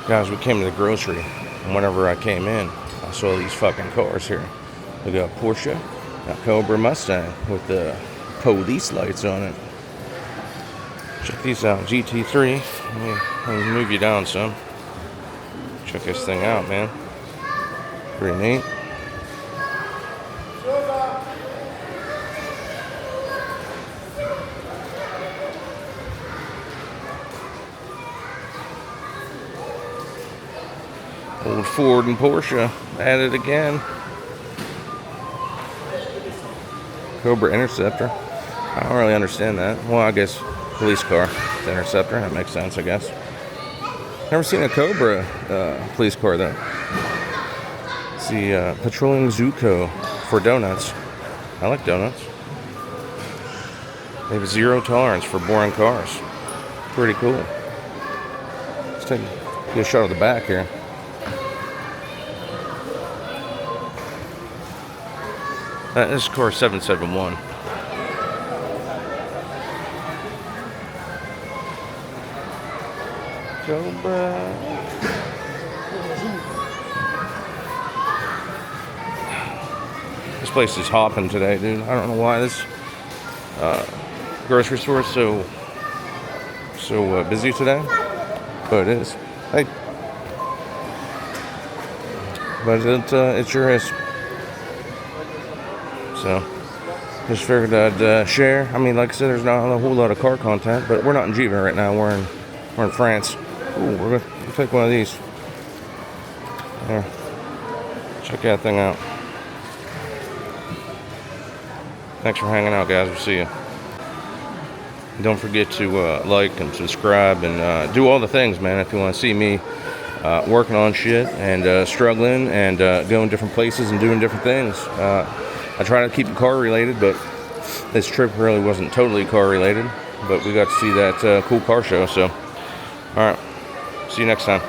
Guys, we came to the grocery, and whenever I came in, I saw these fucking cars here. We got Porsche, got Cobra Mustang with the police lights on it. Check these out, GT3. Let me move you down some. Check this thing out, man. Pretty neat. Old Ford and Porsche at it again. Cobra Interceptor. I don't really understand that. Well, I guess police car, the Interceptor. That makes sense, I guess. Never seen a Cobra police car though. It's the Patrolling Zuko for donuts. I like donuts. They have zero tolerance for boring cars. Pretty cool. Let's get a shot of the back here. This is car 771. Cobra. This place is hopping today, dude. I don't know why this grocery store is so busy today, but it is. Hey, but it sure is. So, just figured I'd share. I mean, like I said, there's not a whole lot of car content, but we're not in Givon right now. We're in France. Ooh, we're gonna take one of these. There. Check that thing out. Thanks for hanging out, guys. We'll see you. Don't forget to like and subscribe and do all the things, man. If you want to see me working on shit and struggling and going different places and doing different things. I try to keep it car related, but this trip really wasn't totally car related. But we got to see that cool car show. So, all right. See you next time.